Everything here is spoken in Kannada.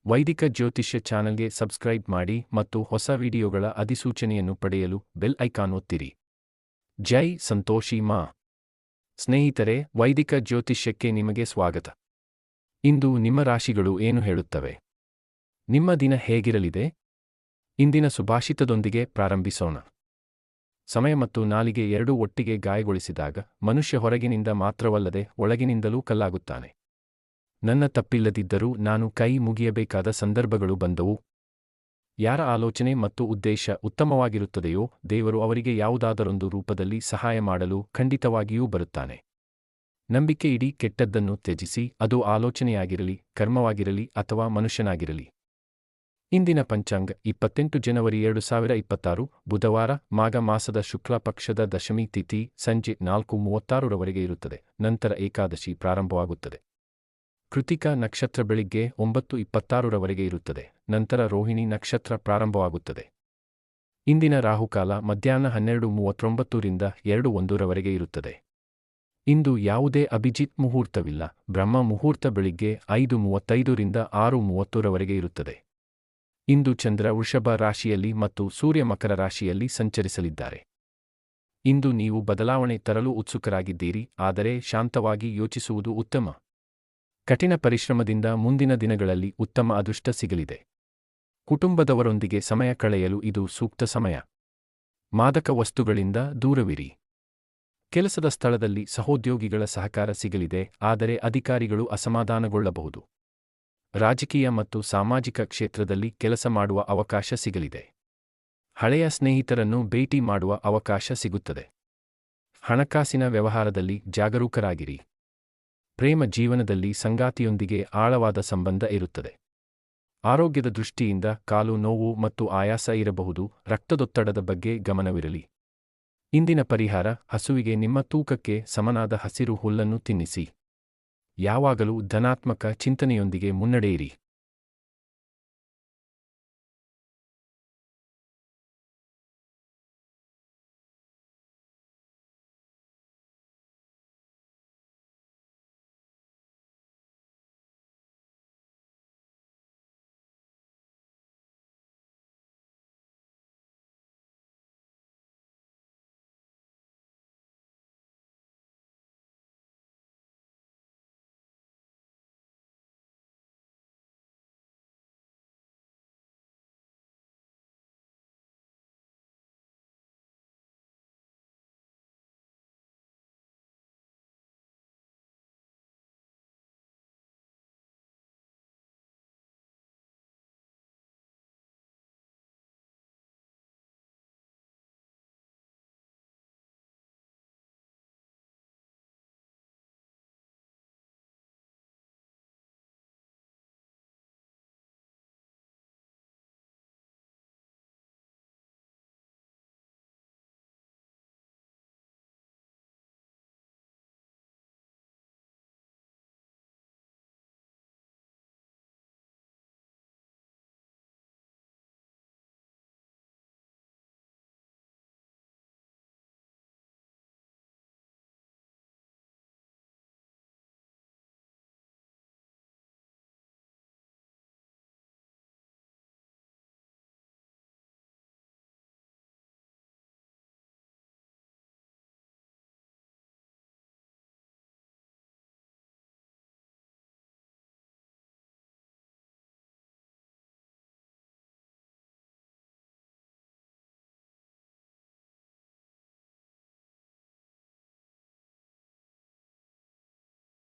ವೈದಿಕ ಜ್ಯೋತಿಷ್ಯ ಚಾನಲ್ಗೆ ಸಬ್ಸ್ಕ್ರೈಬ್ ಮಾಡಿ ಮತ್ತು ಹೊಸ ವಿಡಿಯೋಗಳ ಅಧಿಸೂಚನೆಯನ್ನು ಪಡೆಯಲು ಬೆಲ್ ಐಕಾನ್ ಒತ್ತಿರಿ. ಜೈ ಸಂತೋಷಿ ಮಾ. ಸ್ನೇಹಿತರೆ, ವೈದಿಕ ಜ್ಯೋತಿಷ್ಯಕ್ಕೆ ನಿಮಗೆ ಸ್ವಾಗತ. ಇಂದು ನಿಮ್ಮ ರಾಶಿಗಳು ಏನು ಹೇಳುತ್ತವೆ? ನಿಮ್ಮ ದಿನ ಹೇಗಿರಲಿದೆ? ಇಂದಿನ ಸುಭಾಷಿತದೊಂದಿಗೆ ಪ್ರಾರಂಭಿಸೋಣ. ಸಮಯ ಮತ್ತು ನಾಲಿಗೆ ಎರಡೂ ಒಟ್ಟಿಗೆ ಗಾಯಗೊಳಿಸಿದಾಗ ಮನುಷ್ಯ ಹೊರಗಿನಿಂದ ಮಾತ್ರವಲ್ಲದೆ ಒಳಗಿನಿಂದಲೂ ಕಲ್ಲಾಗುತ್ತಾನೆ. ನನ್ನ ತಪ್ಪಿಲ್ಲದಿದ್ದರೂ ನಾನು ಕೈ ಮುಗಿಯಬೇಕಾದ ಸಂದರ್ಭಗಳು ಬಂದವು. ಯಾರ ಆಲೋಚನೆ ಮತ್ತು ಉದ್ದೇಶ ಉತ್ತಮವಾಗಿರುತ್ತದೆಯೋ ದೇವರು ಅವರಿಗೆ ಯಾವುದಾದರೊಂದು ರೂಪದಲ್ಲಿ ಸಹಾಯ ಮಾಡಲು ಖಂಡಿತವಾಗಿಯೂ ಬರುತ್ತಾನೆ. ನಂಬಿಕೆ ಇಡಿ. ಕೆಟ್ಟದ್ದನ್ನು ತ್ಯಜಿಸಿ, ಅದು ಆಲೋಚನೆಯಾಗಿರಲಿ, ಕರ್ಮವಾಗಿರಲಿ ಅಥವಾ ಮನುಷ್ಯನಾಗಿರಲಿ. ಇಂದಿನ ಪಂಚಾಂಗ 28 ಜನವರಿ 2026 ಬುಧವಾರ, ಮಾಘ ಮಾಸದ ಶುಕ್ಲ ಪಕ್ಷದ ದಶಮಿ ತಿಥಿ ಸಂಜೆ 4:36 ಇರುತ್ತದೆ. ನಂತರ ಏಕಾದಶಿ ಪ್ರಾರಂಭವಾಗುತ್ತದೆ. ಕೃತಿಕ ನಕ್ಷತ್ರ ಬೆಳಿಗ್ಗೆ 9:26 ಇರುತ್ತದೆ. ನಂತರ ರೋಹಿಣಿ ನಕ್ಷತ್ರ ಪ್ರಾರಂಭವಾಗುತ್ತದೆ. ಇಂದಿನ ರಾಹುಕಾಲ ಮಧ್ಯಾಹ್ನ 12:39 ರಿಂದ 2:01 ಇರುತ್ತದೆ. ಇಂದು ಯಾವುದೇ ಅಭಿಜಿತ್ ಮುಹೂರ್ತವಿಲ್ಲ. ಬ್ರಹ್ಮ ಮುಹೂರ್ತ ಬೆಳಿಗ್ಗೆ 5:35 ರಿಂದ 6:30 ಇರುತ್ತದೆ. ಇಂದು ಚಂದ್ರ ವೃಷಭ ರಾಶಿಯಲ್ಲಿ ಮತ್ತು ಸೂರ್ಯ ಮಕರ ರಾಶಿಯಲ್ಲಿ ಸಂಚರಿಸಲಿದ್ದಾರೆ. ಇಂದು ನೀವು ಬದಲಾವಣೆ ತರಲು ಉತ್ಸುಕರಾಗಿದ್ದೀರಿ, ಆದರೆ ಶಾಂತವಾಗಿ ಯೋಚಿಸುವುದು ಉತ್ತಮ. ಕಠಿಣ ಪರಿಶ್ರಮದಿಂದ ಮುಂದಿನ ದಿನಗಳಲ್ಲಿ ಉತ್ತಮ ಅದೃಷ್ಟ ಸಿಗಲಿದೆ. ಕುಟುಂಬದವರೊಂದಿಗೆ ಸಮಯ ಕಳೆಯಲು ಇದು ಸೂಕ್ತ ಸಮಯ. ಮಾದಕ ವಸ್ತುಗಳಿಂದ ದೂರವಿರಿ. ಕೆಲಸದ ಸ್ಥಳದಲ್ಲಿ ಸಹೋದ್ಯೋಗಿಗಳ ಸಹಕಾರ ಸಿಗಲಿದೆ, ಆದರೆ ಅಧಿಕಾರಿಗಳು ಅಸಮಾಧಾನಗೊಳ್ಳಬಹುದು. ರಾಜಕೀಯ ಮತ್ತು ಸಾಮಾಜಿಕ ಕ್ಷೇತ್ರದಲ್ಲಿ ಕೆಲಸ ಮಾಡುವ ಅವಕಾಶ ಸಿಗಲಿದೆ. ಹಳೆಯ ಸ್ನೇಹಿತರನ್ನು ಭೇಟಿ ಮಾಡುವ ಅವಕಾಶ ಸಿಗುತ್ತದೆ. ಹಣಕಾಸಿನ ವ್ಯವಹಾರದಲ್ಲಿ ಜಾಗರೂಕರಾಗಿರಿ. ಪ್ರೇಮ ಜೀವನದಲ್ಲಿ ಸಂಗಾತಿಯೊಂದಿಗೆ ಆಳವಾದ ಸಂಬಂಧ ಇರುತ್ತದೆ. ಆರೋಗ್ಯದ ದೃಷ್ಟಿಯಿಂದ ಕಾಲು ನೋವು ಮತ್ತು ಆಯಾಸ ಇರಬಹುದು. ರಕ್ತದೊತ್ತಡದ ಬಗ್ಗೆ ಗಮನವಿರಲಿ. ಇಂದಿನ ಪರಿಹಾರ: ಹಸುವಿಗೆ ನಿಮ್ಮ ತೂಕಕ್ಕೆ ಸಮನಾದ ಹಸಿರು ಹುಲ್ಲನ್ನು ತಿನ್ನಿಸಿ. ಯಾವಾಗಲೂ ಧನಾತ್ಮಕ ಚಿಂತನೆಯೊಂದಿಗೆ ಮುನ್ನಡೆಯಿರಿ.